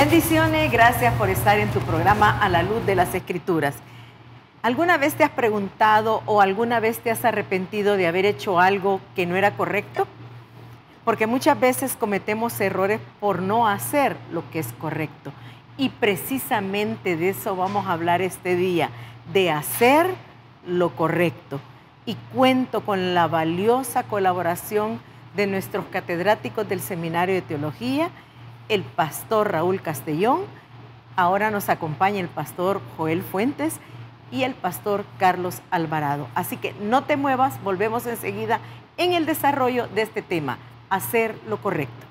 Bendiciones, gracias por estar en tu programa A la Luz de las Escrituras. ¿Alguna vez te has preguntado o alguna vez te has arrepentido de haber hecho algo que no era correcto? Porque muchas veces cometemos errores por no hacer lo que es correcto. Y precisamente de eso vamos a hablar este día, de hacer lo correcto. Y cuento con la valiosa colaboración de nuestros catedráticos del Seminario de Teología, el pastor Raúl Castellón, ahora nos acompaña el pastor Joel Fuentes y el pastor Carlos Alvarado. Así que no te muevas, volvemos enseguida en el desarrollo de este tema, hacer lo correcto.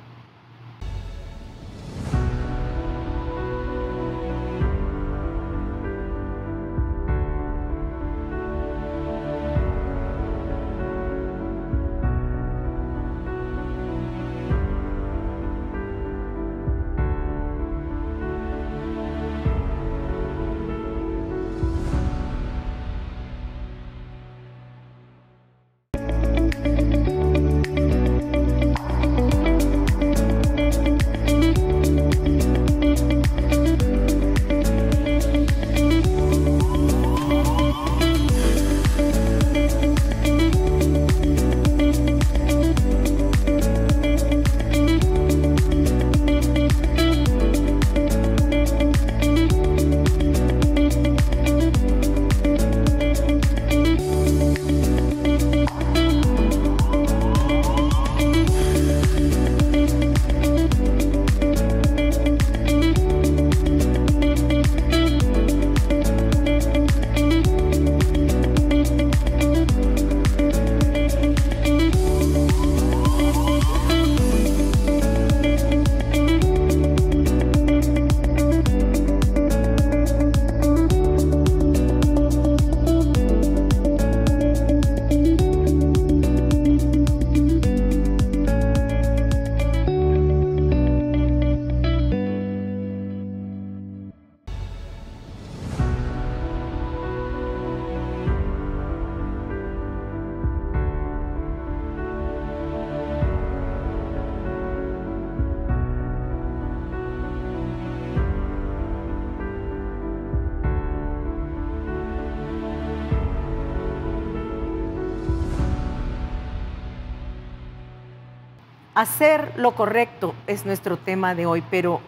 Hacer lo correcto es nuestro tema de hoy, pero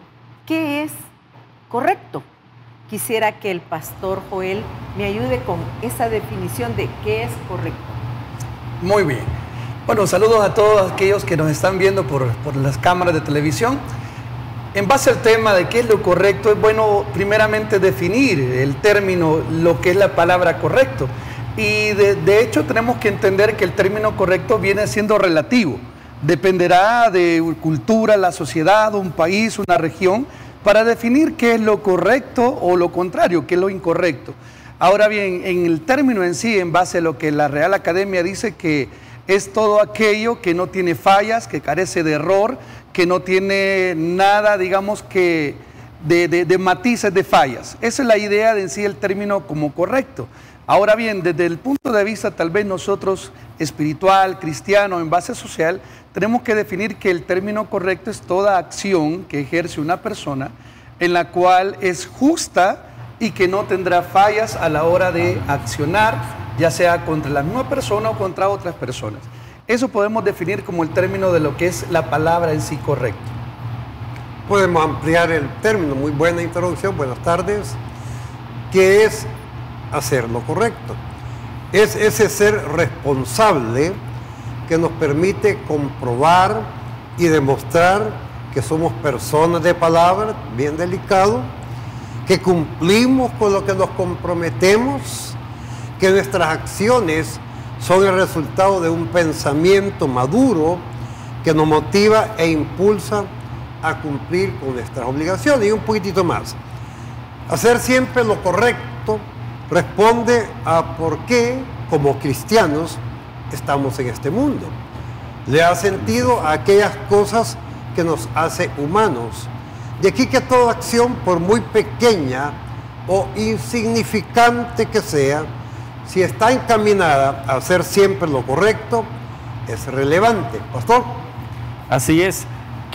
¿qué es correcto? Quisiera que el pastor Joel me ayude con esa definición de qué es correcto. Muy bien. Bueno, saludos a todos aquellos que nos están viendo por las cámaras de televisión. En base al tema de qué es lo correcto, es bueno primeramente definir el término, lo que es la palabra correcto. Y de hecho tenemos que entender que el término correcto viene siendo relativo. Dependerá de cultura, la sociedad, un país, una región, para definir qué es lo correcto o lo contrario, qué es lo incorrecto. Ahora bien, en el término en sí, en base a lo que la Real Academia dice que es todo aquello que no tiene fallas, que carece de error, que no tiene nada, digamos, que de matices de fallas. Esa es la idea de en sí el término como correcto. Ahora bien, desde el punto de vista tal vez nosotros espiritual, cristiano, en base social, tenemos que definir que el término correcto es toda acción que ejerce una persona en la cual es justa y que no tendrá fallas a la hora de accionar, ya sea contra la misma persona o contra otras personas. Eso podemos definir como el término de lo que es la palabra en sí correcto. Podemos ampliar el término, muy buena introducción, buenas tardes. ¿Qué es hacer lo correcto? Es ese ser responsable que nos permite comprobar y demostrar que somos personas de palabra, bien delicado, que cumplimos con lo que nos comprometemos, que nuestras acciones son el resultado de un pensamiento maduro que nos motiva e impulsa a cumplir con nuestras obligaciones. Y un poquitito más. Hacer siempre lo correcto responde a por qué, como cristianos, estamos en este mundo. Le da sentido a aquellas cosas que nos hace humanos. De aquí que toda acción, por muy pequeña o insignificante que sea, si está encaminada a hacer siempre lo correcto, es relevante. Pastor. Así es.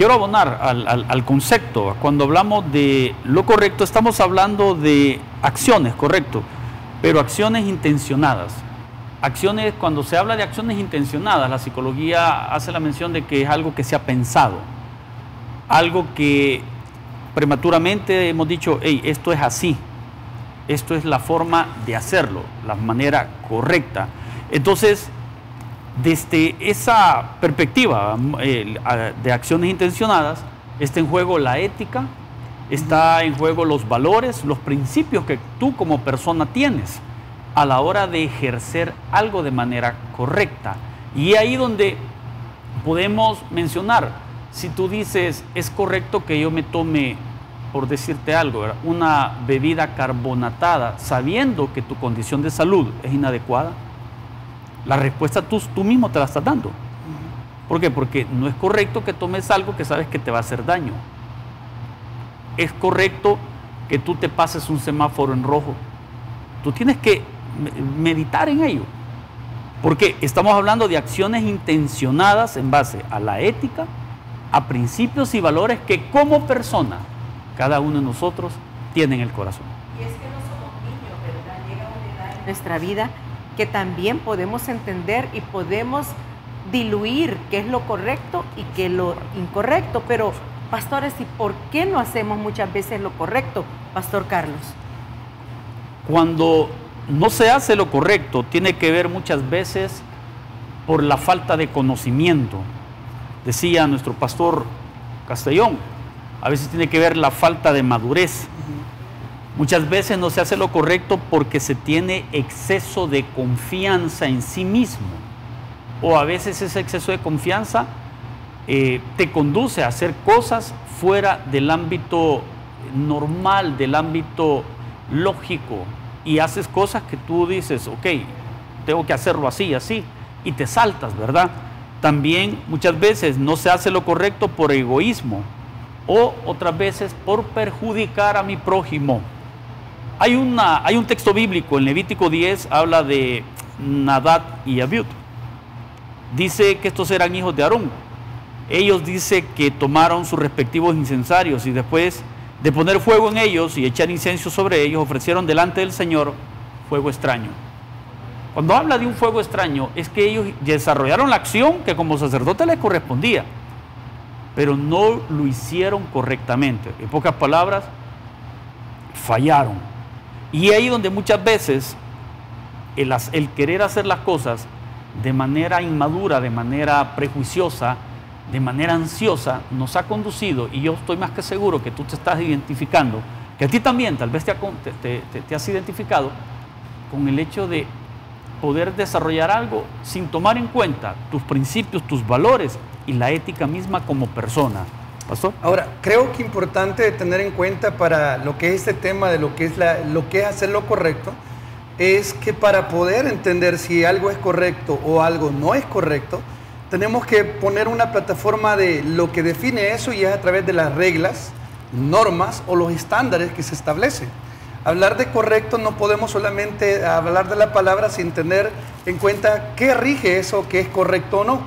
quiero abonar al concepto. Cuando hablamos de lo correcto, estamos hablando de acciones, correcto, pero acciones intencionadas. Acciones, cuando se habla de acciones intencionadas, la psicología hace la mención de que es algo que se ha pensado, algo que prematuramente hemos dicho, hey, esto es así, esto es la forma de hacerlo, la manera correcta. Entonces, desde esa perspectiva de acciones intencionadas, está en juego la ética, está en juego los valores, los principios que tú como persona tienes a la hora de ejercer algo de manera correcta. Y ahí donde podemos mencionar, si tú dices, es correcto que yo me tome, por decirte algo, ¿verdad?, una bebida carbonatada sabiendo que tu condición de salud es inadecuada, la respuesta tú mismo te la estás dando. ¿Por qué? Porque no es correcto que tomes algo que sabes que te va a hacer daño. Es correcto que tú te pases un semáforo en rojo. Tú tienes que meditar en ello. Porque estamos hablando de acciones intencionadas en base a la ética, a principios y valores que como persona, cada uno de nosotros tiene en el corazón. Y es que no somos niños, ¿verdad? Llega una edad en nuestra vida que también podemos entender y podemos diluir qué es lo correcto y qué es lo incorrecto. Pero, pastores, ¿y por qué no hacemos muchas veces lo correcto, Pastor Carlos? Cuando no se hace lo correcto, tiene que ver muchas veces por la falta de conocimiento. Decía nuestro pastor Castellón, a veces tiene que ver la falta de madurez. Muchas veces no se hace lo correcto porque se tiene exceso de confianza en sí mismo. O a veces ese exceso de confianza te conduce a hacer cosas fuera del ámbito normal, del ámbito lógico. Y haces cosas que tú dices, ok, tengo que hacerlo así, así, y te saltas, ¿verdad? También muchas veces no se hace lo correcto por egoísmo o otras veces por perjudicar a mi prójimo. Hay un texto bíblico en Levítico 10, habla de Nadab y Abiud. Dice que estos eran hijos de Aarón. Ellos dice que tomaron sus respectivos incensarios y después de poner fuego en ellos y echar incienso sobre ellos, ofrecieron delante del Señor fuego extraño. Cuando habla de un fuego extraño, es que ellos desarrollaron la acción que como sacerdote les correspondía, pero no lo hicieron correctamente. En pocas palabras, fallaron. Y ahí donde muchas veces el querer hacer las cosas de manera inmadura, de manera prejuiciosa, de manera ansiosa, nos ha conducido, y yo estoy más que seguro que tú te estás identificando, que a ti también tal vez te has identificado con el hecho de poder desarrollar algo sin tomar en cuenta tus principios, tus valores y la ética misma como persona. ¿Pastor? Ahora, creo que es importante tener en cuenta para lo que es este tema de lo que es hacer lo correcto, es que para poder entender si algo es correcto o algo no es correcto, tenemos que poner una plataforma de lo que define eso y es a través de las reglas, normas o los estándares que se establecen. Hablar de correcto no podemos solamente hablar de la palabra sin tener en cuenta qué rige eso, qué es correcto o no.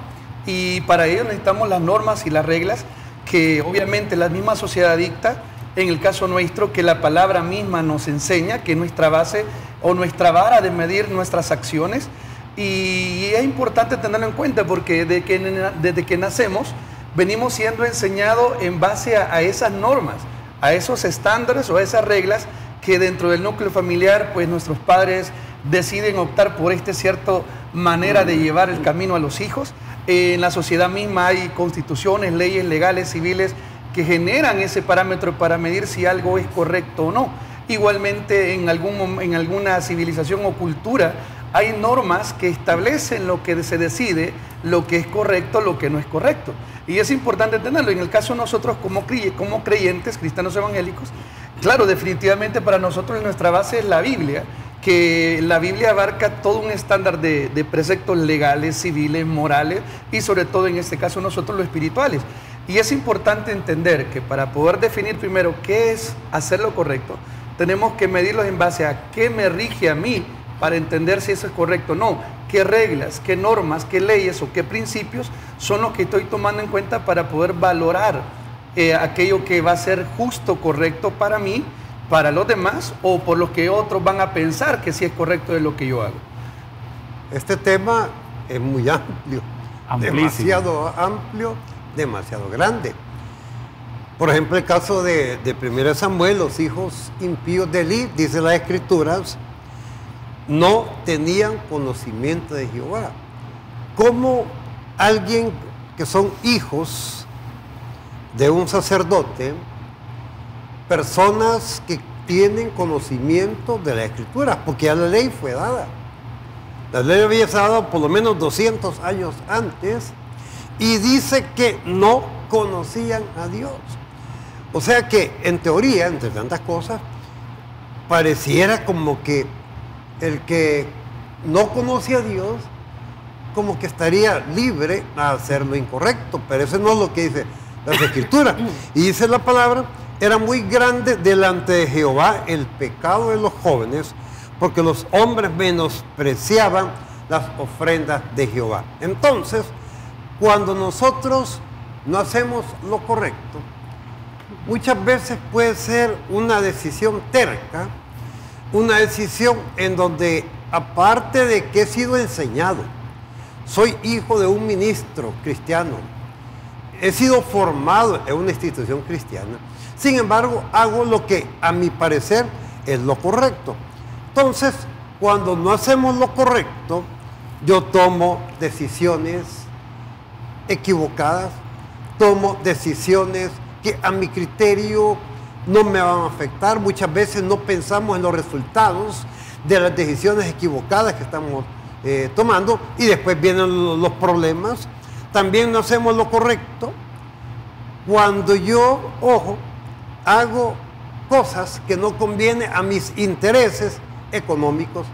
Y para ello necesitamos las normas y las reglas que obviamente la misma sociedad dicta, en el caso nuestro, que la palabra misma nos enseña, que es nuestra base o nuestra vara de medir nuestras acciones. Y es importante tenerlo en cuenta porque desde que nacemos venimos siendo enseñados en base a esas normas, a esos estándares o a esas reglas que dentro del núcleo familiar pues nuestros padres deciden optar por esta cierta manera de llevar el camino a los hijos. En la sociedad misma hay constituciones, leyes legales, civiles que generan ese parámetro para medir si algo es correcto o no. Igualmente en alguna civilización o cultura hay normas que establecen lo que se decide, lo que es correcto, lo que no es correcto. Y es importante tenerlo. En el caso de nosotros como creyentes, cristianos evangélicos, claro, definitivamente para nosotros nuestra base es la Biblia, que la Biblia abarca todo un estándar de preceptos legales, civiles, morales y sobre todo en este caso nosotros los espirituales. Y es importante entender que para poder definir primero qué es hacer lo correcto, tenemos que medirlos en base a qué me rige a mí para entender si eso es correcto o no, qué reglas, qué normas, qué leyes o qué principios son los que estoy tomando en cuenta para poder valorar aquello que va a ser justo, correcto para mí, para los demás, o por lo que otros van a pensar que sí es correcto de lo que yo hago. Este tema es muy amplio, Amplísimo. demasiado amplio, demasiado grande. Por ejemplo, el caso de 1 Samuel, los hijos impíos de Elí, dice las Escrituras, no tenían conocimiento de Jehová. ¿Cómo alguien que son hijos de un sacerdote, personas que tienen conocimiento de las Escrituras? Porque ya la ley fue dada. La ley había sido dada por lo menos 200 años antes y dice que no conocían a Dios. O sea que, en teoría, entre tantas cosas, pareciera como que el que no conoce a Dios, como que estaría libre a hacer lo incorrecto, pero eso no es lo que dice las Escrituras. Y dice la palabra, era muy grande delante de Jehová el pecado de los jóvenes, porque los hombres menospreciaban las ofrendas de Jehová. Entonces, cuando nosotros no hacemos lo correcto, muchas veces puede ser una decisión terca, una decisión en donde, aparte de que he sido enseñado, soy hijo de un ministro cristiano, he sido formado en una institución cristiana, sin embargo, hago lo que a mi parecer es lo correcto. Entonces, cuando no hacemos lo correcto, yo tomo decisiones equivocadas, tomo decisiones que a mi criterio no me van a afectar. Muchas veces no pensamos en los resultados de las decisiones equivocadas que estamos tomando y después vienen los problemas. También no hacemos lo correcto cuando yo, ojo, hago cosas que no convienen a mis intereses económicos,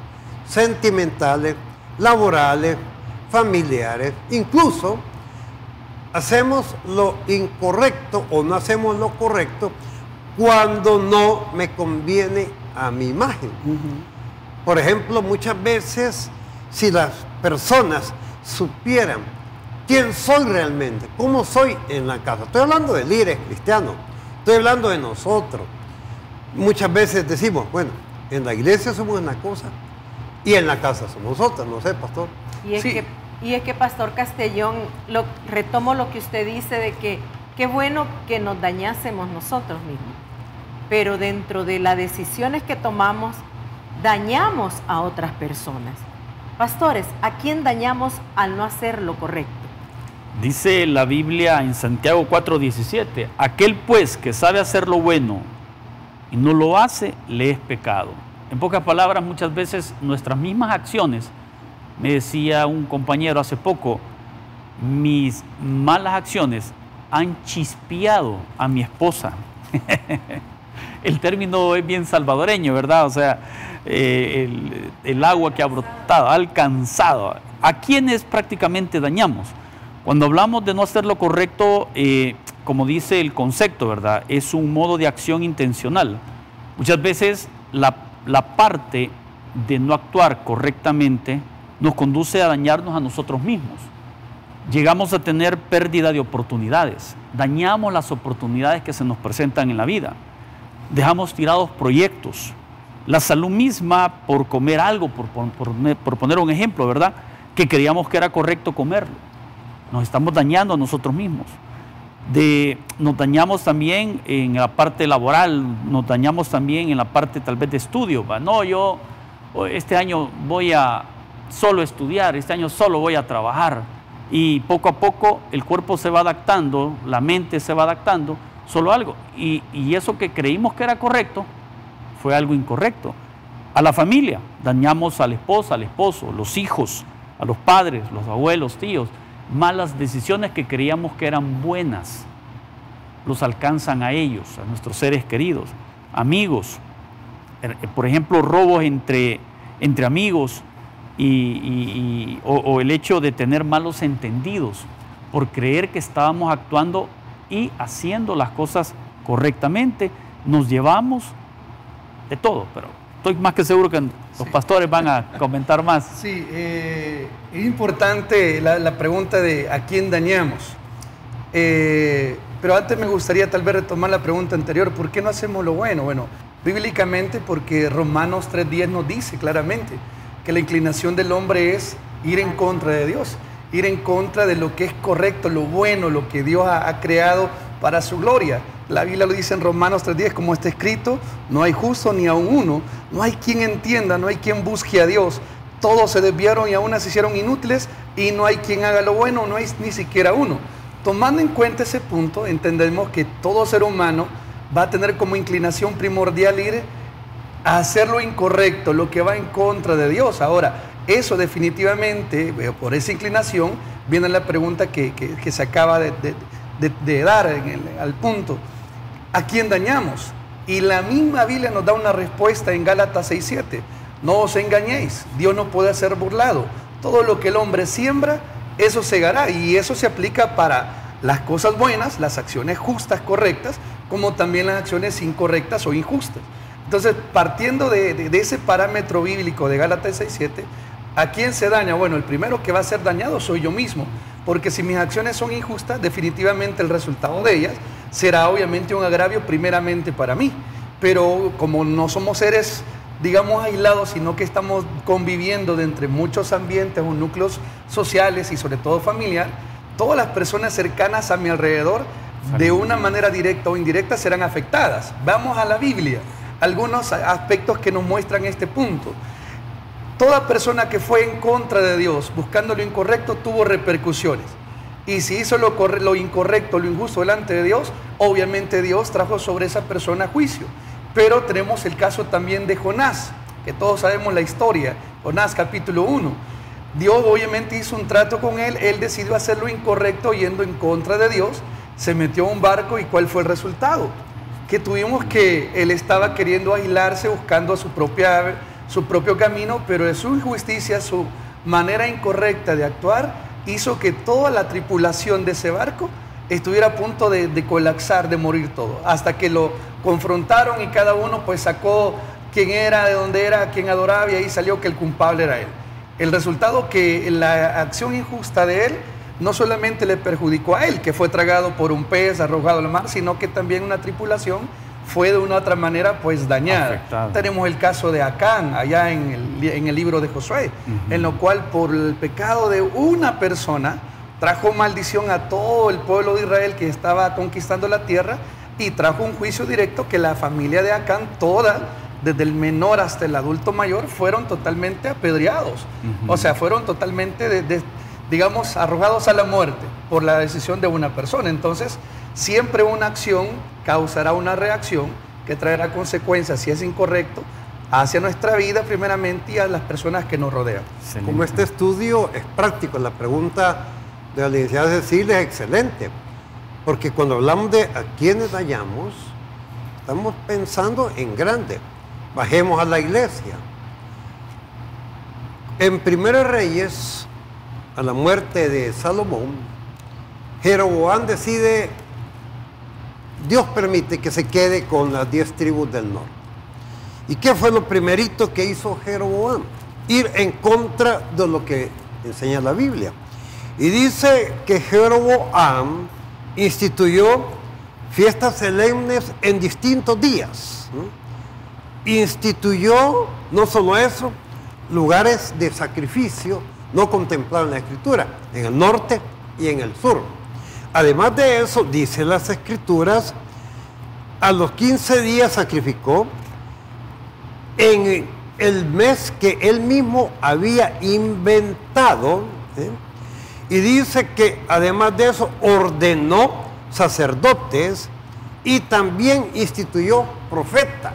sentimentales, laborales, familiares. Incluso hacemos lo incorrecto o no hacemos lo correcto cuando no me conviene a mi imagen. Por ejemplo, muchas veces, si las personas supieran quién soy realmente, cómo soy en la casa, estoy hablando de líderes cristianos, estoy hablando de nosotros. Muchas veces decimos, bueno, en la iglesia somos una cosa y en la casa somos otra, no sé, pastor. Y es que, Pastor Castellón, retomo lo que usted dice de que qué bueno que nos dañásemos nosotros mismos, pero dentro de las decisiones que tomamos, dañamos a otras personas. Pastores, ¿a quién dañamos al no hacer lo correcto? Dice la Biblia en Santiago 4:17, aquel pues que sabe hacer lo bueno y no lo hace, le es pecado. En pocas palabras, muchas veces nuestras mismas acciones, me decía un compañero hace poco, mis malas acciones han chispeado a mi esposa. El término es bien salvadoreño, ¿verdad? O sea, el agua que ha brotado, ha alcanzado. ¿A quiénes prácticamente dañamos? Cuando hablamos de no hacer lo correcto, como dice el concepto, ¿verdad? Es un modo de acción intencional. Muchas veces la parte de no actuar correctamente nos conduce a dañarnos a nosotros mismos. Llegamos a tener pérdida de oportunidades, dañamos las oportunidades que se nos presentan en la vida, dejamos tirados proyectos, la salud misma por comer algo, por poner un ejemplo, ¿verdad? Que creíamos que era correcto comerlo. Nos estamos dañando a nosotros mismos. Nos dañamos también en la parte laboral, nos dañamos también en la parte tal vez de estudio. ¿Va? No, yo este año voy a solo estudiar, este año solo voy a trabajar. Y poco a poco el cuerpo se va adaptando, la mente se va adaptando, solo algo. Y eso que creímos que era correcto, fue algo incorrecto. A la familia, dañamos a la esposa, al esposo, los hijos, a los padres, los abuelos, tíos. Malas decisiones que creíamos que eran buenas, los alcanzan a ellos, a nuestros seres queridos, amigos. Por ejemplo, robos entre amigos o el hecho de tener malos entendidos por creer que estábamos actuando y haciendo las cosas correctamente. Nos llevamos de todo, pero estoy más que seguro que los pastores van a comentar más. Sí, es importante la pregunta de ¿a quién dañamos? Pero antes me gustaría tal vez retomar la pregunta anterior, ¿por qué no hacemos lo bueno? Bueno, bíblicamente porque Romanos 3:10 nos dice claramente que la inclinación del hombre es ir en contra de Dios, ir en contra de lo que es correcto, lo bueno, lo que Dios ha creado para su gloria. La Biblia lo dice en Romanos 3:10, como está escrito, no hay justo ni aun uno, no hay quien entienda, no hay quien busque a Dios. Todos se desviaron y aún se hicieron inútiles y no hay quien haga lo bueno, no hay ni siquiera uno. Tomando en cuenta ese punto, entendemos que todo ser humano va a tener como inclinación primordial ir a hacer lo incorrecto, lo que va en contra de Dios. Ahora, eso definitivamente, por esa inclinación, viene la pregunta que se acaba de dar al punto. ¿A quién dañamos? Y la misma Biblia nos da una respuesta en Gálatas 6:7. No os engañéis, Dios no puede ser burlado. Todo lo que el hombre siembra, eso segará. Y eso se aplica para las cosas buenas, las acciones justas, correctas, como también las acciones incorrectas o injustas. Entonces, partiendo de ese parámetro bíblico de Gálatas 6:7, ¿a quién se daña? Bueno, el primero que va a ser dañado soy yo mismo, porque si mis acciones son injustas, definitivamente el resultado de ellas será obviamente un agravio primeramente para mí. Pero como no somos seres, digamos, aislados, sino que estamos conviviendo de entre muchos ambientes o núcleos sociales y sobre todo familiar, todas las personas cercanas a mi alrededor, de una manera directa o indirecta, serán afectadas. Vamos a la Biblia, algunos aspectos que nos muestran este punto. Toda persona que fue en contra de Dios, buscando lo incorrecto, tuvo repercusiones. Y si hizo lo incorrecto, lo injusto delante de Dios, obviamente Dios trajo sobre esa persona juicio. Pero tenemos el caso también de Jonás, que todos sabemos la historia. Jonás capítulo 1. Dios obviamente hizo un trato con él decidió hacer lo incorrecto yendo en contra de Dios, se metió a un barco y ¿cuál fue el resultado? Que él estaba queriendo aislarse, buscando su propio camino, pero de su injusticia, su manera incorrecta de actuar, hizo que toda la tripulación de ese barco estuviera a punto de colapsar, de morir todo, hasta que lo confrontaron y cada uno pues sacó quién era, de dónde era, a quién adoraba, y ahí salió que el culpable era él. El resultado que la acción injusta de él no solamente le perjudicó a él, que fue tragado por un pez, arrojado al mar, sino que también una tripulación fue de una u otra manera pues dañada. Afectado. Tenemos el caso de Acán, allá en el libro de Josué, en lo cual por el pecado de una persona trajo maldición a todo el pueblo de Israel que estaba conquistando la tierra, y trajo un juicio directo que la familia de Acán, toda, desde el menor hasta el adulto mayor, fueron totalmente apedreados. O sea, fueron totalmente, digamos, arrojados a la muerte por la decisión de una persona. Entonces, siempre una acción causará una reacción que traerá consecuencias, si es incorrecto, hacia nuestra vida primeramente y a las personas que nos rodean. Excelente. Como este estudio es práctico, la pregunta de la licenciada Cecilia es excelente, porque cuando hablamos de a quiénes dañamos, estamos pensando en grande. Bajemos a la iglesia. En Primera Reyes, a la muerte de Salomón, Jeroboam decide, Dios permite que se quede con las 10 tribus del norte. ¿Y qué fue lo primerito que hizo Jeroboam? Ir en contra de lo que enseña la Biblia. Y dice que Jeroboam instituyó fiestas solemnes en distintos días. Instituyó, no solo eso, lugares de sacrificio no contemplados en la Escritura, en el norte y en el sur. Además de eso, dice las Escrituras, a los 15 días sacrificó en el mes que él mismo había inventado, y dice que además de eso ordenó sacerdotes y también instituyó profetas.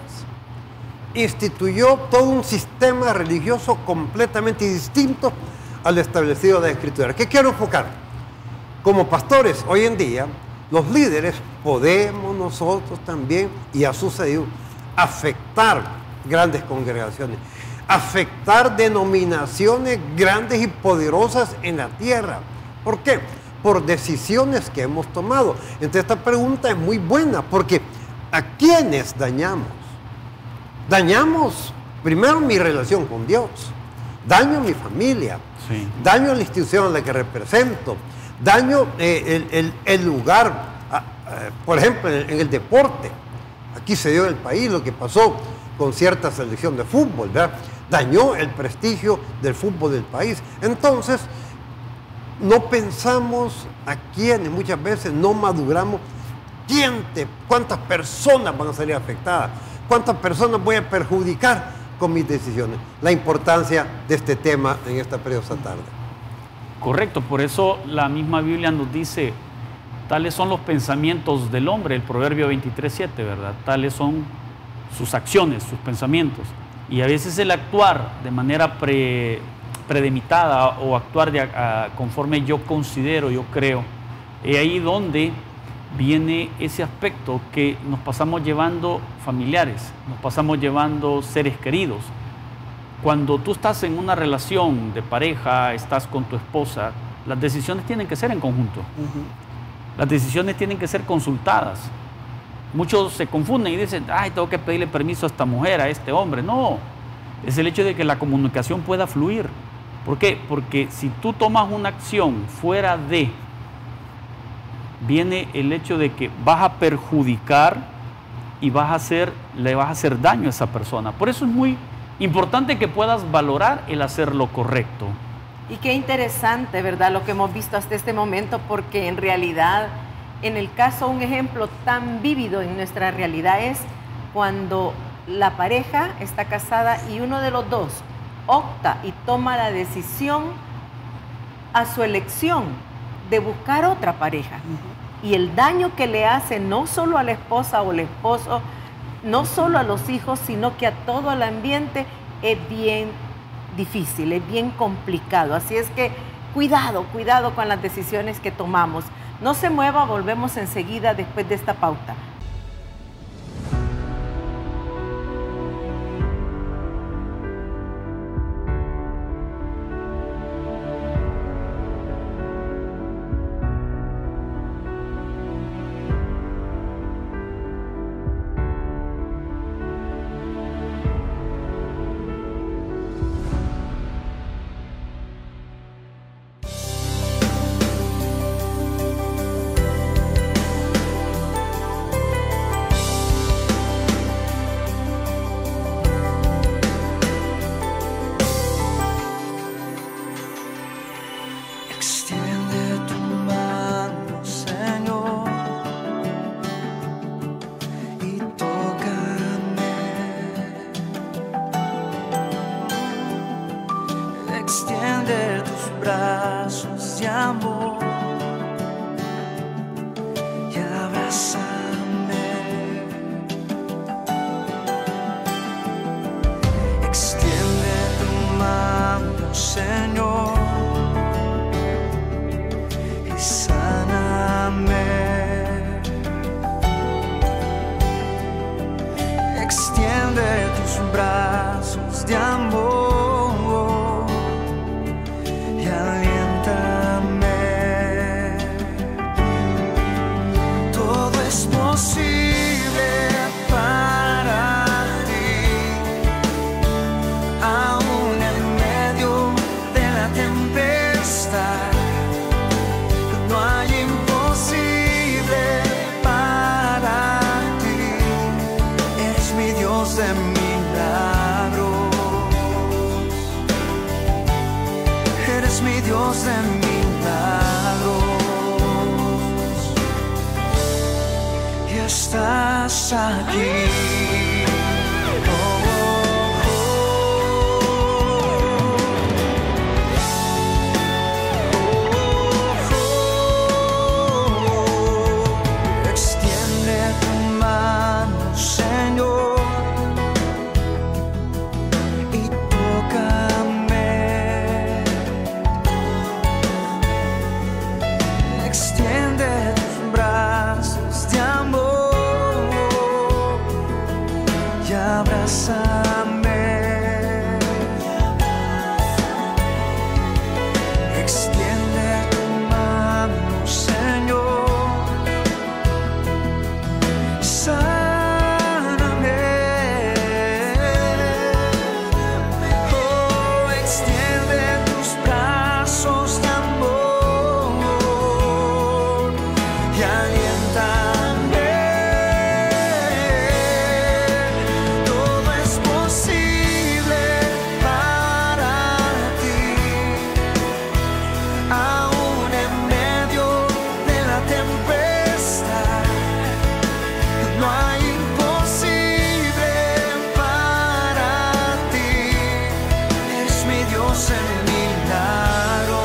Instituyó todo un sistema religioso completamente distinto al establecido de la Escritura. ¿Qué quiero enfocar? Como pastores, hoy en día, los líderes podemos nosotros también, y ha sucedido, afectar grandes congregaciones, afectar denominaciones grandes y poderosas en la tierra. ¿Por qué? Por decisiones que hemos tomado. Entonces esta pregunta es muy buena, porque ¿a quiénes dañamos? Dañamos Primero, mi relación con Dios. Daño a mi familia. Sí. Daño a la institución a la que represento. Daño el lugar, por ejemplo, en el deporte. Aquí se dio en el país lo que pasó con cierta selección de fútbol, ¿verdad? Dañó el prestigio del fútbol del país. Entonces, no pensamos a quiénes, muchas veces no maduramos. ¿Cuántas personas van a salir afectadas? ¿Cuántas personas voy a perjudicar con mis decisiones? La importancia de este tema en esta preciosa tarde. Correcto, por eso la misma Biblia nos dice, tales son los pensamientos del hombre, el Proverbio 23:7, ¿verdad? Tales son sus acciones, sus pensamientos. Y a veces el actuar de manera predemitada o actuar conforme yo considero, yo creo, es ahí donde viene ese aspecto que nos pasamos llevando familiares, nos pasamos llevando seres queridos. Cuando tú estás en una relación de pareja, estás con tu esposa, las decisiones tienen que ser en conjunto. Las decisiones tienen que ser consultadas. Muchos se confunden y dicen, ay, tengo que pedirle permiso a esta mujer, a este hombre. No, es el hecho de que la comunicación pueda fluir. ¿Por qué? Porque si tú tomas una acción fuera de, viene el hecho de que vas a perjudicar y le vas a hacer daño a esa persona. Por eso es muy importante que puedas valorar el hacer lo correcto. Y qué interesante, ¿verdad? Lo que hemos visto hasta este momento, porque en realidad, en el caso, un ejemplo tan vívido en nuestra realidad es cuando la pareja está casada y uno de los dos opta y toma la decisión a su elección de buscar otra pareja. Y el daño que le hace no solo a la esposa o el esposo, no solo a los hijos, sino que a todo el ambiente, es bien difícil, es bien complicado. Así es que cuidado con las decisiones que tomamos. No se mueva, volvemos enseguida después de esta pauta. Extiende tus brazos de amor y abrázame. Extiende tu mano, Señor, y sáname. Extiende tus brazos de amor. Dios de milagros, y estás aquí. Extiende tu mano, Señor, y tócame. Extiende tus brazos de amor Dios en milagros.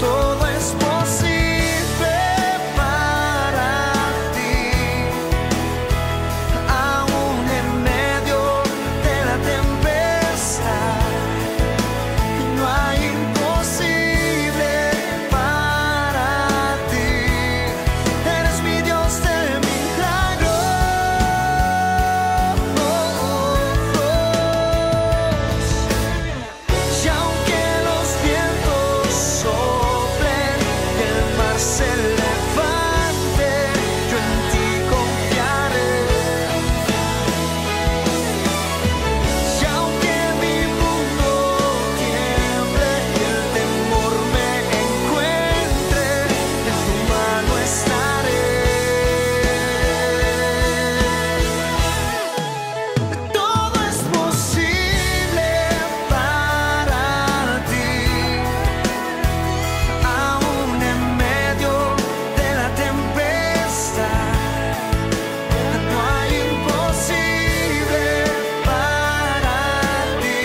Todo es posible para ti, aún en medio de la tempestad. No hay imposible para ti. Eres mi Dios de milagros. Y aunque los vientos soplen y el mar se levante, yo en ti confiaré. Y aunque mi mundo tiemble y el temor me encuentre, en tu mano estaré. Todo es posible para ti, aún en medio de la tempestad. No hay imposible para ti.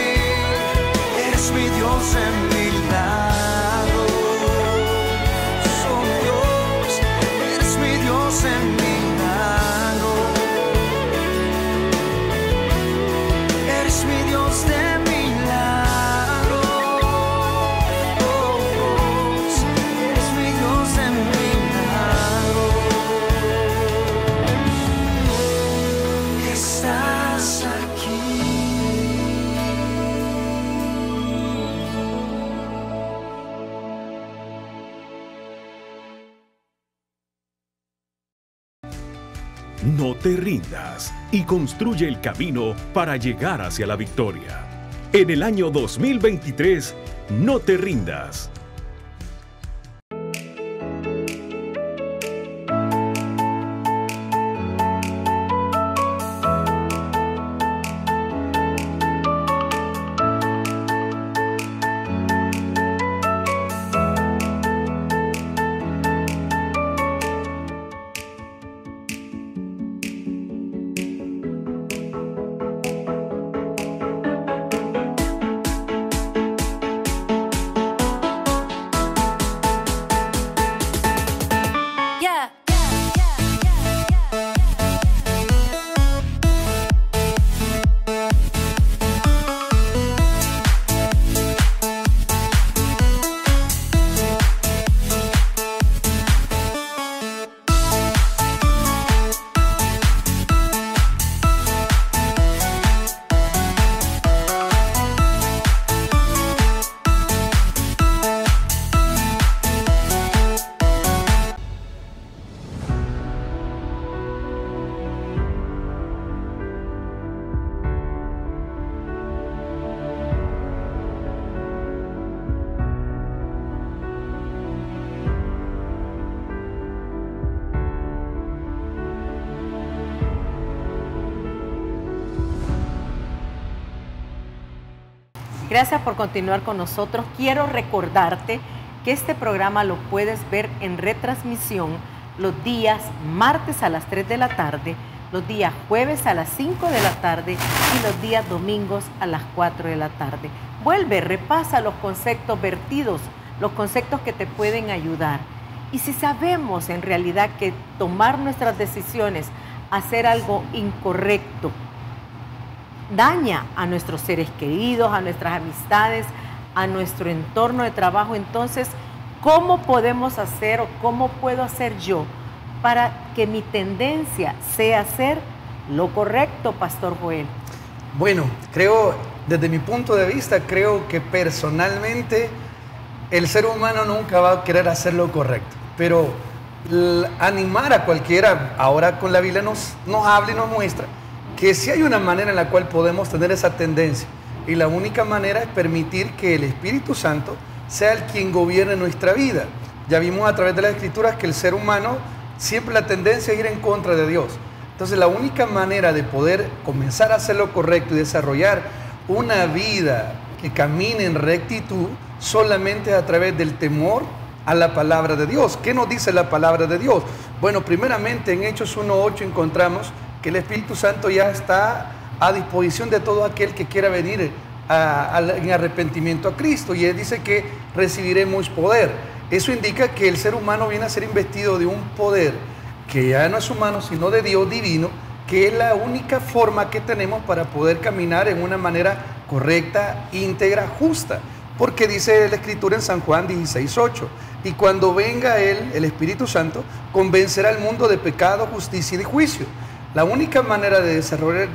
Eres mi Dios en milagros. Oh Dios, eres mi Dios en milagros. Eres mi Dios de milagros. Oh Dios, eres mi Dios de milagros. Estás aquí. No te rindas y construye el camino para llegar hacia la victoria. En el año 2023, no te rindas. Gracias por continuar con nosotros. Quiero recordarte que este programa lo puedes ver en retransmisión los días martes a las 3 de la tarde, los días jueves a las 5 de la tarde y los días domingos a las 4 de la tarde. Vuelve, repasa los conceptos vertidos, los conceptos que te pueden ayudar. Y si sabemos en realidad que tomar nuestras decisiones, hacer algo incorrecto, daña a nuestros seres queridos, a nuestras amistades, a nuestro entorno de trabajo, entonces, ¿cómo podemos hacer o cómo puedo hacer yo para que mi tendencia sea hacer lo correcto, Pastor Joel? Bueno, creo, desde mi punto de vista, creo que personalmente el ser humano nunca va a querer hacer lo correcto, pero animar a cualquiera, ahora con la Biblia nos habla y nos muestra que sí hay una manera en la cual podemos tener esa tendencia, y la única manera es permitir que el Espíritu Santo sea el quien gobierne nuestra vida. Ya vimos a través de las Escrituras que el ser humano siempre la tendencia es ir en contra de Dios. Entonces la única manera de poder comenzar a hacer lo correcto y desarrollar una vida que camine en rectitud solamente es a través del temor a la palabra de Dios. ¿Qué nos dice la palabra de Dios? Bueno, primeramente en Hechos 1:8 encontramos que el Espíritu Santo ya está a disposición de todo aquel que quiera venir en arrepentimiento a Cristo. Y Él dice que recibiremos poder. Eso indica que el ser humano viene a ser investido de un poder que ya no es humano, sino de Dios divino, que es la única forma que tenemos para poder caminar en una manera correcta, íntegra, justa. Porque dice la Escritura en San Juan 16:8, y cuando venga Él, el Espíritu Santo, convencerá al mundo de pecado, justicia y de juicio. La única manera de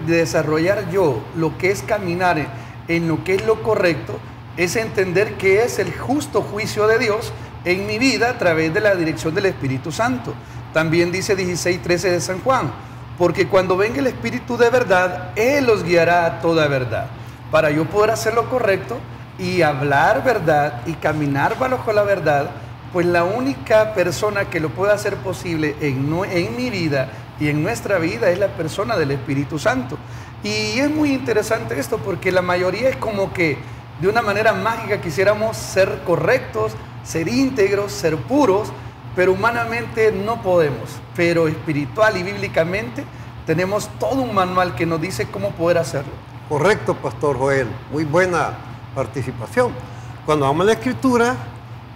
desarrollar yo lo que es caminar en lo que es lo correcto, es entender que es el justo juicio de Dios en mi vida a través de la dirección del Espíritu Santo. También dice 16:13 de San Juan, porque cuando venga el Espíritu de verdad, Él los guiará a toda verdad. Para yo poder hacer lo correcto y hablar verdad y caminar bajo la verdad, pues la única persona que lo puede hacer posible en mi vida y en nuestra vida es la persona del Espíritu Santo. Y es muy interesante esto, porque la mayoría es como que de una manera mágica quisiéramos ser correctos, ser íntegros, ser puros, pero humanamente no podemos. Pero espiritual y bíblicamente tenemos todo un manual que nos dice cómo poder hacerlo. Correcto, Pastor Joel. Muy buena participación. Cuando vamos a la Escritura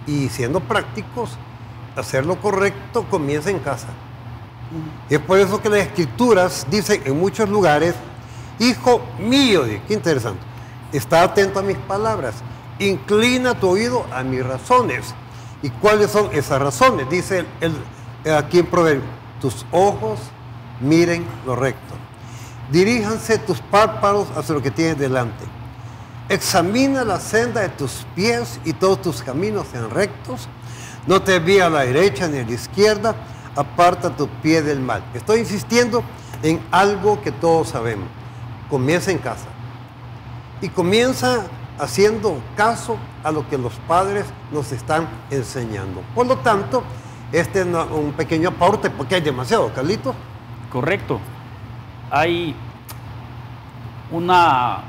y siendo prácticos, hacer lo correcto comienza en casa. Y es por eso que las Escrituras dicen en muchos lugares, hijo mío, qué interesante, está atento a mis palabras, inclina tu oído a mis razones. ¿Y cuáles son esas razones? Dice aquí en Proverbios, tus ojos miren lo recto, diríjanse tus párpados hacia lo que tienes delante, examina la senda de tus pies y todos tus caminos sean rectos, no te desvíes a la derecha ni a la izquierda, aparta tu pie del mal. Estoy insistiendo en algo que todos sabemos. Comienza en casa y comienza haciendo caso a lo que los padres nos están enseñando. Por lo tanto, este es un pequeño aporte porque hay demasiado, Carlitos. Correcto. Hay una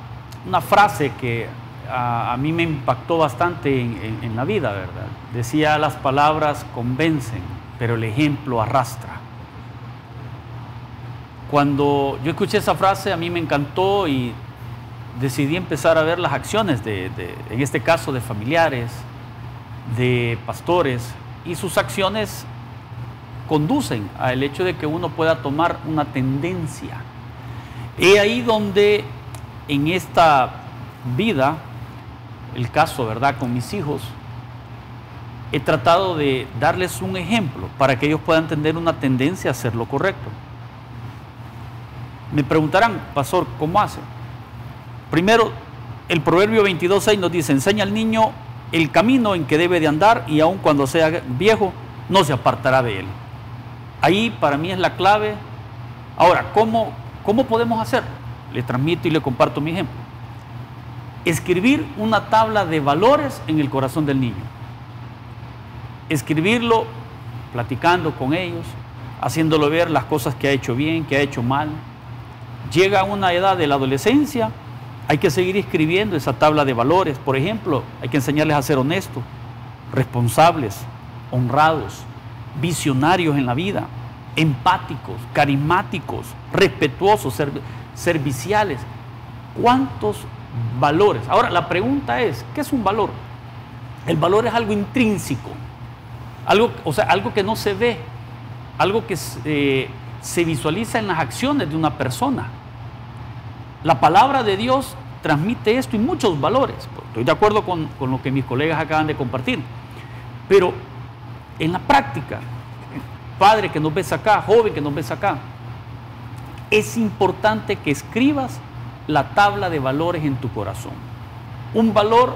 frase que a mí me impactó bastante en la vida, ¿verdad? Decía, las palabras convencen, pero el ejemplo arrastra. Cuando yo escuché esa frase, a mí me encantó y decidí empezar a ver las acciones en este caso, de familiares, de pastores, y sus acciones conducen al hecho de que uno pueda tomar una tendencia. Y ahí donde en esta vida, el caso, ¿verdad?, con mis hijos, he tratado de darles un ejemplo para que ellos puedan tener una tendencia a hacer lo correcto. Me preguntarán, pastor, ¿cómo hace? Primero, el Proverbio 22:6 nos dice, enseña al niño el camino en que debe de andar y aun cuando sea viejo, no se apartará de él. Ahí para mí es la clave. Ahora, ¿cómo podemos hacerlo? Le transmito y le comparto mi ejemplo. Escribir una tabla de valores en el corazón del niño. Escribirlo platicando con ellos, haciéndolo ver las cosas que ha hecho bien, que ha hecho mal. Llega a una edad de la adolescencia, hay que seguir escribiendo esa tabla de valores. Por ejemplo, hay que enseñarles a ser honestos, responsables, honrados, visionarios en la vida, empáticos, carismáticos, respetuosos, serviciales. ¿Cuántos valores? Ahora, la pregunta es, ¿qué es un valor? El valor es algo intrínseco, algo que no se ve, algo que se visualiza en las acciones de una persona. La palabra de Dios transmite esto y muchos valores. Estoy de acuerdo con lo que mis colegas acaban de compartir. Pero en la práctica, padre que nos ves acá, joven que nos ves acá, es importante que escribas la tabla de valores en tu corazón. Un valor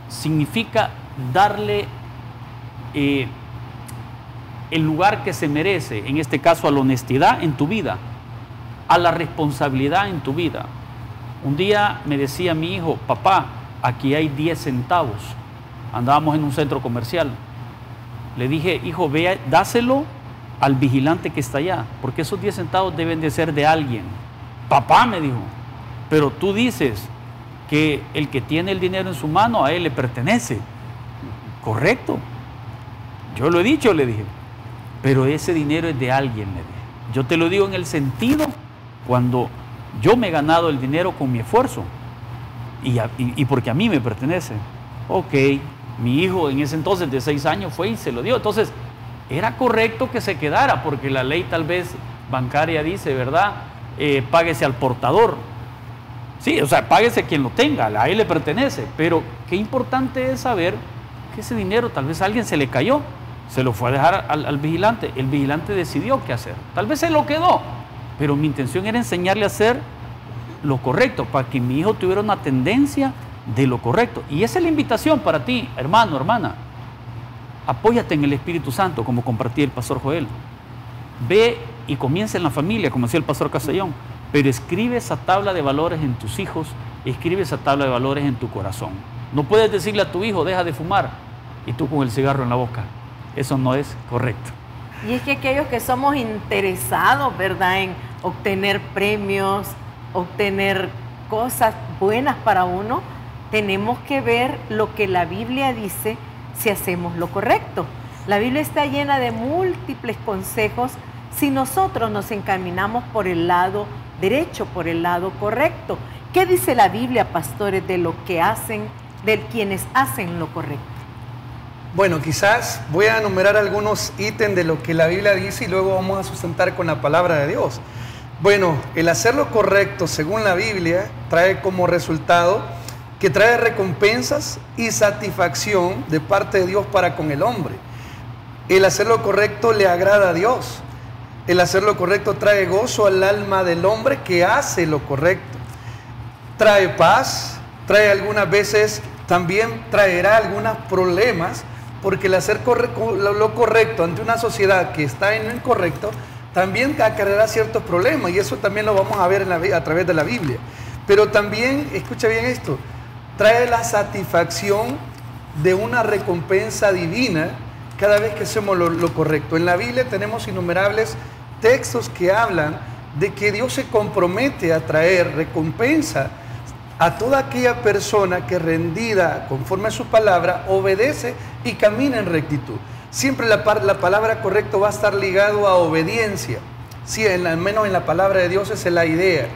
significa darle el lugar que se merece, en este caso a la honestidad en tu vida, a la responsabilidad en tu vida. Un día me decía mi hijo, papá, aquí hay 10 centavos. Andábamos en un centro comercial. Le dije, hijo, ve, dáselo al vigilante que está allá, porque esos 10 centavos deben de ser de alguien. Papá, me dijo, pero tú dices que el que tiene el dinero en su mano a él le pertenece. Correcto. Yo lo he dicho, le dije, pero ese dinero es de alguien, le dije. Yo te lo digo en el sentido cuando Yo me he ganado el dinero con mi esfuerzo y porque a mí me pertenece. Ok, mi hijo en ese entonces de 6 años fue y se lo dio. Entonces, era correcto que se quedara, porque la ley tal vez bancaria dice, ¿verdad? Páguese al portador. Sí, o sea, páguese quien lo tenga, a él le pertenece. Pero qué importante es saber que ese dinero tal vez a alguien se le cayó, se lo fue a dejar al vigilante. El vigilante decidió qué hacer. Tal vez se lo quedó, pero mi intención era enseñarle a hacer lo correcto, para que mi hijo tuviera una tendencia de lo correcto. Y esa es la invitación para ti, hermano, hermana. Apóyate en el Espíritu Santo, como compartía el pastor Joel. Ve y comienza en la familia, como decía el pastor Castellón, pero escribe esa tabla de valores en tus hijos, escribe esa tabla de valores en tu corazón. No puedes decirle a tu hijo, deja de fumar, y tú con el cigarro en la boca. Eso no es correcto. Y es que aquellos que somos interesados, ¿verdad?, en obtener premios, obtener cosas buenas para uno, tenemos que ver lo que la Biblia dice si hacemos lo correcto. La Biblia está llena de múltiples consejos si nosotros nos encaminamos por el lado derecho, por el lado correcto. ¿Qué dice la Biblia, pastores, de lo que hacen, de quienes hacen lo correcto? Bueno, quizás voy a enumerar algunos ítems de lo que la Biblia dice y luego vamos a sustentar con la palabra de Dios. Bueno, el hacer lo correcto según la Biblia trae como resultado que trae recompensas y satisfacción de parte de Dios para con el hombre. El hacer lo correcto le agrada a Dios. El hacer lo correcto trae gozo al alma del hombre que hace lo correcto. Trae paz, trae algunas veces, también traerá algunos problemas, porque el hacer lo correcto ante una sociedad que está en lo incorrecto, también acarreará ciertos problemas, y eso también lo vamos a ver a través de la Biblia. Pero también, escucha bien esto, trae la satisfacción de una recompensa divina cada vez que hacemos lo correcto. En la Biblia tenemos innumerables textos que hablan de que Dios se compromete a traer recompensa a toda aquella persona que rendida conforme a su palabra obedece y camina en rectitud. Siempre la palabra correcto va a estar ligado a obediencia. Sí, al menos en la palabra de Dios esa es la idea.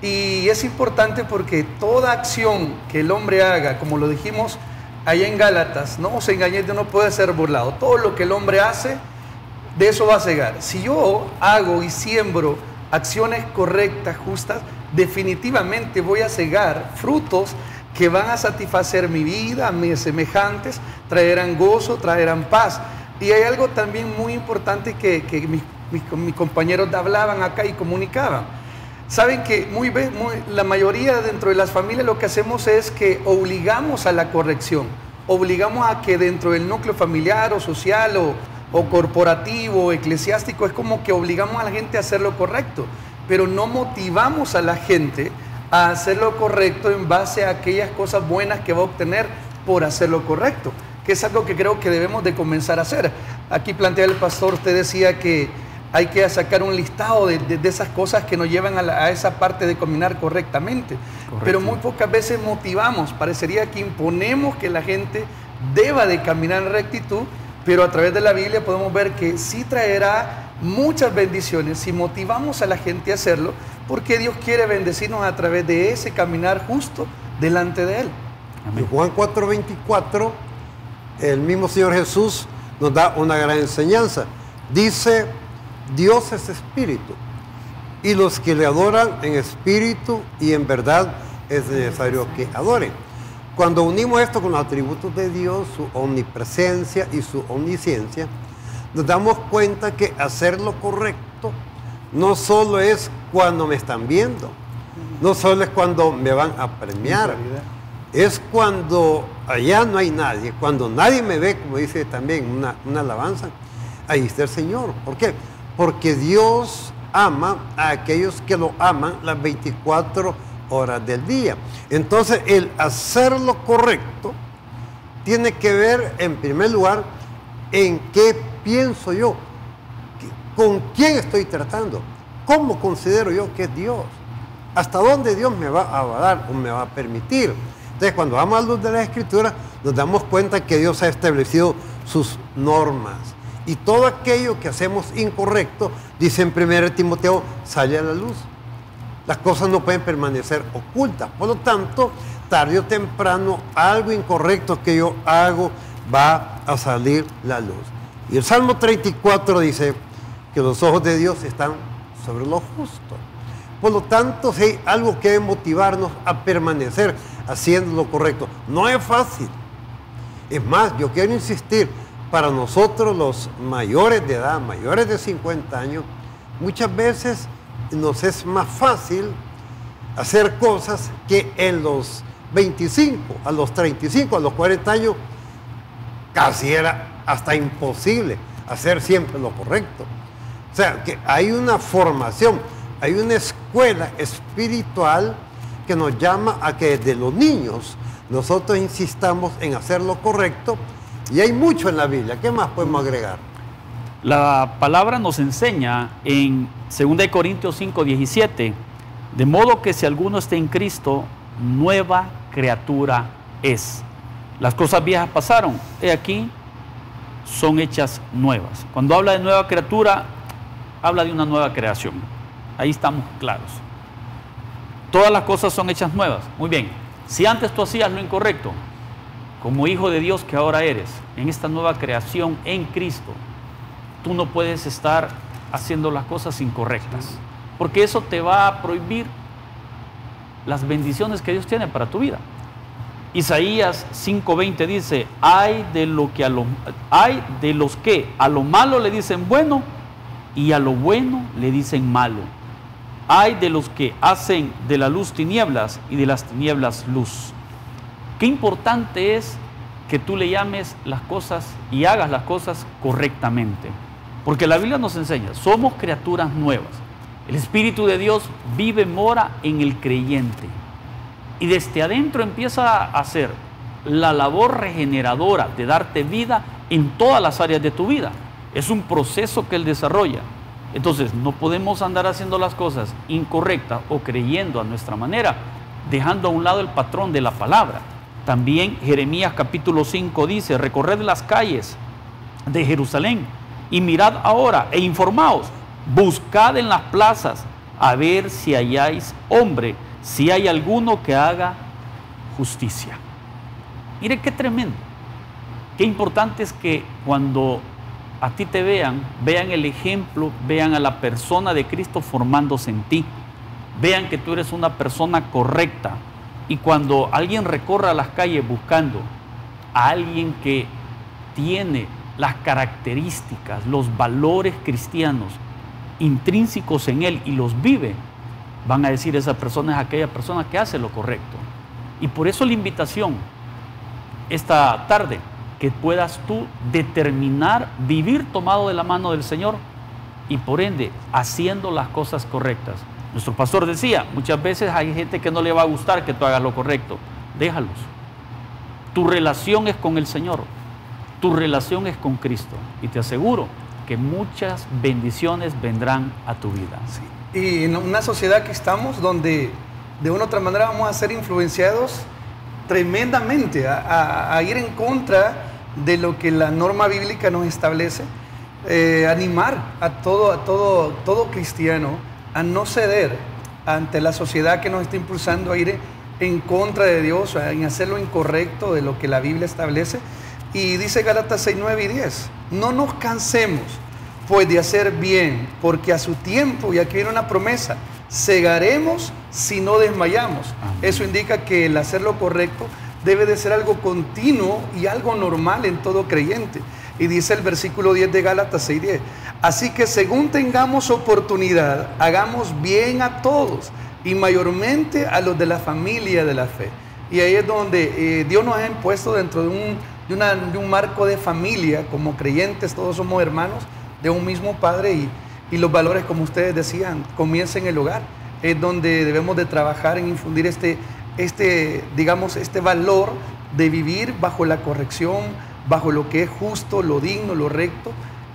Y es importante porque toda acción que el hombre haga, como lo dijimos allá en Gálatas, no os engañéis, no puede ser burlado. Todo lo que el hombre hace, de eso va a cegar. Si yo hago y siembro acciones correctas, justas, definitivamente voy a cegar frutos que van a satisfacer mi vida, a mis semejantes, traerán gozo, traerán paz. Y hay algo también muy importante que mis compañeros hablaban acá y comunicaban. Saben que la mayoría dentro de las familias lo que hacemos es que obligamos a la corrección, obligamos a que dentro del núcleo familiar o social o corporativo o eclesiástico es como que obligamos a la gente a hacer lo correcto, pero no motivamos a la gente a hacer lo correcto en base a aquellas cosas buenas que va a obtener por hacer lo correcto, que es algo que creo que debemos de comenzar a hacer. Aquí plantea el pastor, usted decía que hay que sacar un listado de esas cosas que nos llevan a esa parte de caminar correctamente. Correcto. Pero muy pocas veces motivamos, parecería que imponemos que la gente deba de caminar en rectitud, pero a través de la Biblia podemos ver que sí traerá muchas bendiciones si motivamos a la gente a hacerlo, porque Dios quiere bendecirnos a través de ese caminar justo delante de Él. En Juan 4:24, el mismo Señor Jesús nos da una gran enseñanza. Dice: Dios es espíritu, y los que le adoran en espíritu y en verdad es necesario que adoren. Cuando unimos esto con los atributos de Dios, su omnipresencia y su omnisciencia, nos damos cuenta que hacer lo correcto no solo es cuando me están viendo, no solo es cuando me van a premiar, es cuando allá no hay nadie, cuando nadie me ve, como dice también una alabanza, ahí está el Señor. ¿Por qué? Porque Dios ama a aquellos que lo aman las 24 horas del día. Entonces, el hacer lo correcto tiene que ver, en primer lugar, en qué pienso yo, con quién estoy tratando, cómo considero yo que es Dios, hasta dónde Dios me va a dar o me va a permitir. Entonces, cuando vamos a la luz de la Escritura, nos damos cuenta que Dios ha establecido sus normas. Y todo aquello que hacemos incorrecto, dice en 1 Timoteo, sale a la luz. Las cosas no pueden permanecer ocultas. Por lo tanto, tarde o temprano, algo incorrecto que yo hago va a salir la luz. Y el Salmo 34 dice que los ojos de Dios están sobre lo justo. Por lo tanto, si hay algo que debe motivarnos a permanecer haciendo lo correcto. No es fácil. Es más, yo quiero insistir, para nosotros los mayores de edad, mayores de 50 años, muchas veces nos es más fácil hacer cosas que en los 25, a los 35, a los 40 años, casi era hasta imposible hacer siempre lo correcto. O sea, que hay una formación, hay una escuela espiritual que nos llama a que desde los niños nosotros insistamos en hacer lo correcto, y hay mucho en la Biblia. ¿Qué más podemos agregar? La palabra nos enseña en 2 Corintios 5:17, de modo que si alguno está en Cristo, nueva criatura es. Las cosas viejas pasaron, he aquí, son hechas nuevas. Cuando habla de nueva criatura, habla de una nueva creación. Ahí estamos claros. Todas las cosas son hechas nuevas. Muy bien, si antes tú hacías lo incorrecto, como hijo de Dios que ahora eres, en esta nueva creación en Cristo, tú no puedes estar haciendo las cosas incorrectas, porque eso te va a prohibir las bendiciones que Dios tiene para tu vida. Isaías 5:20 dice, hay de los que a lo malo le dicen bueno y a lo bueno le dicen malo. Hay de los que hacen de la luz tinieblas y de las tinieblas luz. Qué importante es que tú le llames las cosas y hagas las cosas correctamente. Porque la Biblia nos enseña, somos criaturas nuevas. El Espíritu de Dios vive, mora en el creyente. Y desde adentro empieza a hacer la labor regeneradora de darte vida en todas las áreas de tu vida. Es un proceso que Él desarrolla. Entonces, no podemos andar haciendo las cosas incorrectas o creyendo a nuestra manera, dejando a un lado el patrón de la palabra. También Jeremías capítulo 5 dice, recorred las calles de Jerusalén y mirad ahora e informaos, buscad en las plazas a ver si halláis hombre, si hay alguno que haga justicia. Mire qué tremendo, qué importante es que cuando a ti te vean el ejemplo, vean a la persona de Cristo formándose en ti, vean que tú eres una persona correcta. Y cuando alguien recorra las calles buscando a alguien que tiene las características, los valores cristianos intrínsecos en él y los vive, van a decir esa persona es aquella persona que hace lo correcto. Y por eso la invitación esta tarde, que puedas tú determinar vivir tomado de la mano del Señor y por ende haciendo las cosas correctas. Nuestro pastor decía, muchas veces hay gente que no le va a gustar que tú hagas lo correcto. Déjalos. Tu relación es con el Señor. Tu relación es con Cristo. Y te aseguro que muchas bendiciones vendrán a tu vida. Sí. Y en una sociedad que estamos donde de una u otra manera vamos a ser influenciados tremendamente a ir en contra de lo que la norma bíblica nos establece. Animar a todo cristiano a no ceder ante la sociedad que nos está impulsando a ir en contra de Dios, en hacer lo incorrecto de lo que la Biblia establece. Y dice Gálatas 6, 9 y 10, no nos cansemos pues de hacer bien, porque a su tiempo, y aquí viene una promesa, segaremos si no desmayamos. Eso indica que el hacer lo correcto debe de ser algo continuo y algo normal en todo creyente. Y dice el versículo 10 de Gálatas 6:10, así que según tengamos oportunidad, hagamos bien a todos y mayormente a los de la familia de la fe. Y ahí es donde Dios nos ha impuesto dentro de un marco de familia, como creyentes, todos somos hermanos de un mismo Padre y los valores, como ustedes decían, comienzan en el hogar. Es donde debemos de trabajar en infundir este valor de vivir bajo la corrección, bajo lo que es justo, lo digno, lo recto,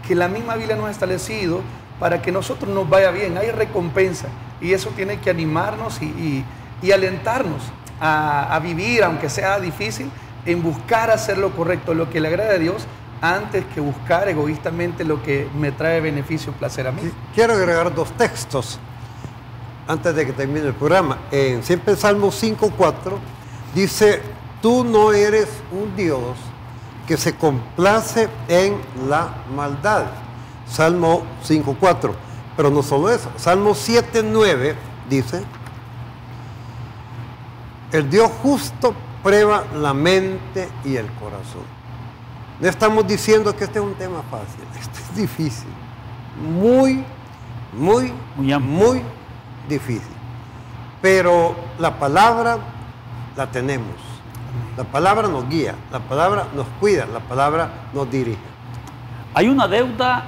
que la misma Biblia nos ha establecido para que nosotros nos vaya bien. Hay recompensa y eso tiene que animarnos y alentarnos a vivir, aunque sea difícil, en buscar hacer lo correcto, lo que le agrada a Dios, antes que buscar egoístamente lo que me trae beneficio o placer a mí. Quiero agregar dos textos. antes de que termine el programa. Siempre en Salmo 5:4 dice, tú no eres un Dios que se complace en la maldad. Salmo 5:4. Pero no solo eso. Salmo 7:9 dice, el Dios justo prueba la mente y el corazón. No estamos diciendo que este es un tema fácil. Este es difícil. Muy difícil. Pero la palabra la tenemos. La palabra nos guía, la palabra nos cuida, la palabra nos dirige. Hay una deuda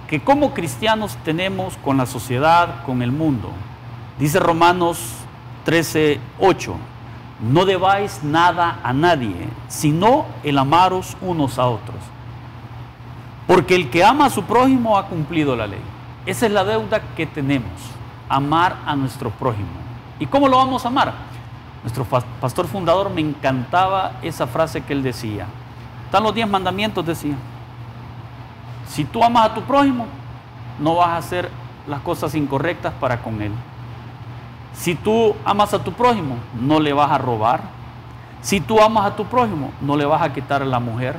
que como cristianos tenemos con la sociedad, con el mundo. Dice Romanos 13:8, no debáis nada a nadie, sino el amaros unos a otros. Porque el que ama a su prójimo ha cumplido la ley. Esa es la deuda que tenemos, amar a nuestro prójimo. ¿Y cómo lo vamos a amar? Nuestro pastor fundador me encantaba esa frase que él decía. Están los 10 mandamientos, decía. Si tú amas a tu prójimo, no vas a hacer las cosas incorrectas para con él. Si tú amas a tu prójimo, no le vas a robar. Si tú amas a tu prójimo, no le vas a quitar a la mujer,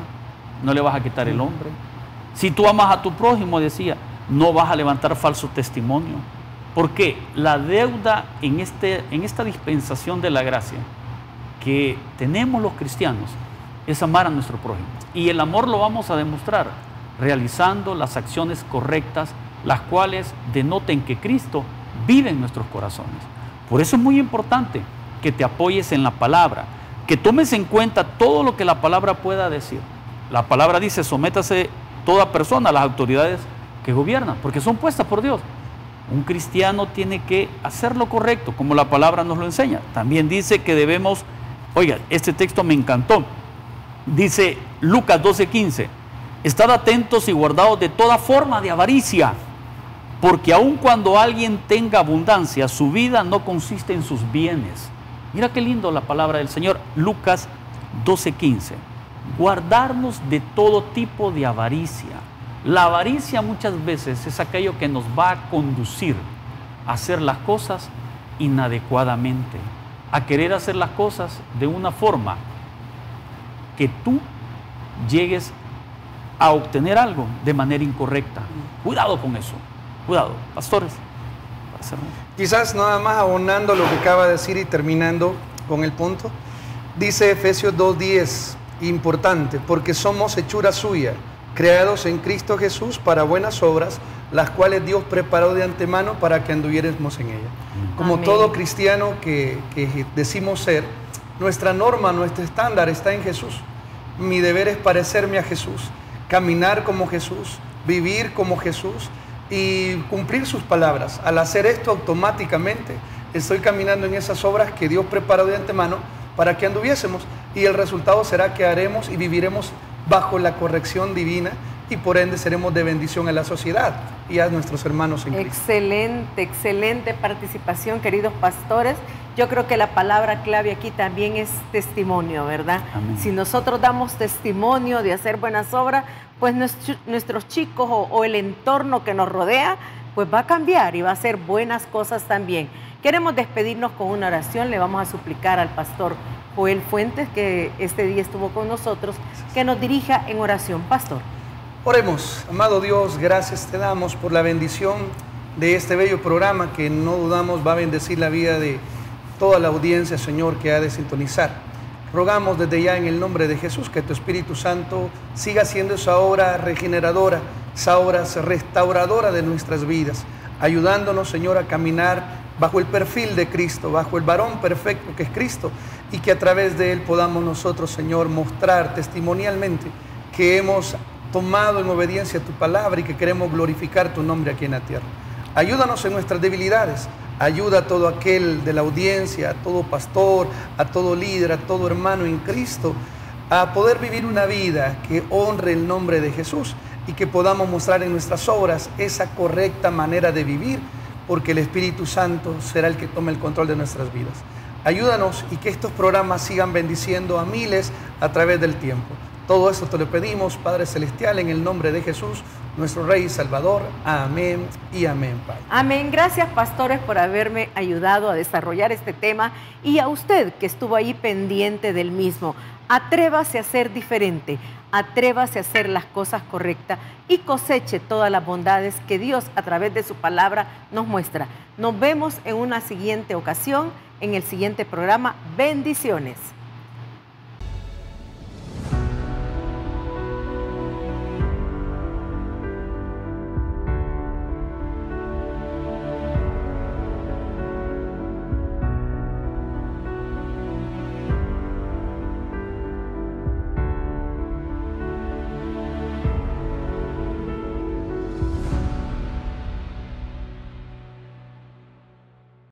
no le vas a quitar el hombre. Si tú amas a tu prójimo, decía, no vas a levantar falso testimonio. Porque la deuda en esta dispensación de la gracia que tenemos los cristianos es amar a nuestro prójimo. Y el amor lo vamos a demostrar realizando las acciones correctas, las cuales denoten que Cristo vive en nuestros corazones. Por eso es muy importante que te apoyes en la palabra, que tomes en cuenta todo lo que la palabra pueda decir. La palabra dice, sométase toda persona a las autoridades que gobiernan, porque son puestas por Dios. Un cristiano tiene que hacer lo correcto, como la palabra nos lo enseña. También dice que debemos, oiga, este texto me encantó. Dice Lucas 12:15, estad atentos y guardados de toda forma de avaricia, porque aun cuando alguien tenga abundancia, su vida no consiste en sus bienes. Mira qué lindo la palabra del Señor. Lucas 12:15, guardarnos de todo tipo de avaricia. La avaricia muchas veces es aquello que nos va a conducir a hacer las cosas inadecuadamente, a querer hacer las cosas de una forma que tú llegues a obtener algo de manera incorrecta. Cuidado con eso, cuidado, pastores. Para cerrar. Quizás nada más abonando lo que acaba de decir y terminando con el punto, dice Efesios 2:10, importante, porque somos hechura suya, creados en Cristo Jesús para buenas obras, las cuales Dios preparó de antemano para que anduviéramos en ella. Como Amén. todo cristiano que decimos ser, nuestra norma, nuestro estándar está en Jesús. Mi deber es parecerme a Jesús, caminar como Jesús, vivir como Jesús y cumplir sus palabras. Al hacer esto automáticamente estoy caminando en esas obras que Dios preparó de antemano para que anduviésemos, y el resultado será que haremos y viviremos bajo la corrección divina y por ende seremos de bendición a la sociedad y a nuestros hermanos en Cristo. Excelente, excelente participación, queridos pastores. Yo creo que la palabra clave aquí también es testimonio, ¿verdad? Amén. Si nosotros damos testimonio de hacer buenas obras, pues nuestros chicos o el entorno que nos rodea, pues va a cambiar y va a hacer buenas cosas también. Queremos despedirnos con una oración. Le vamos a suplicar al pastor Joel Fuentes, que este día estuvo con nosotros, que nos dirija en oración. Pastor. Oremos. Amado Dios, gracias te damos por la bendición de este bello programa que no dudamos va a bendecir la vida de toda la audiencia, Señor, que ha de sintonizar. Rogamos desde ya en el nombre de Jesús que tu Espíritu Santo siga haciendo esa obra regeneradora, esa obra restauradora de nuestras vidas, ayudándonos, Señor, a caminar bajo el perfil de Cristo, bajo el varón perfecto que es Cristo, y que a través de él podamos nosotros, Señor, mostrar testimonialmente que hemos tomado en obediencia tu palabra y que queremos glorificar tu nombre aquí en la tierra. Ayúdanos en nuestras debilidades. Ayuda a todo aquel de la audiencia, a todo pastor, a todo líder, a todo hermano en Cristo, a poder vivir una vida que honre el nombre de Jesús y que podamos mostrar en nuestras obras esa correcta manera de vivir, porque el Espíritu Santo será el que tome el control de nuestras vidas. Ayúdanos y que estos programas sigan bendiciendo a miles a través del tiempo. Todo eso te lo pedimos, Padre Celestial, en el nombre de Jesús, nuestro Rey y Salvador. Amén y amén, Padre. Amén. Gracias, pastores, por haberme ayudado a desarrollar este tema y a usted que estuvo ahí pendiente del mismo. Atrévase a ser diferente, atrévase a hacer las cosas correctas y coseche todas las bondades que Dios a través de su palabra nos muestra. Nos vemos en una siguiente ocasión, en el siguiente programa. Bendiciones.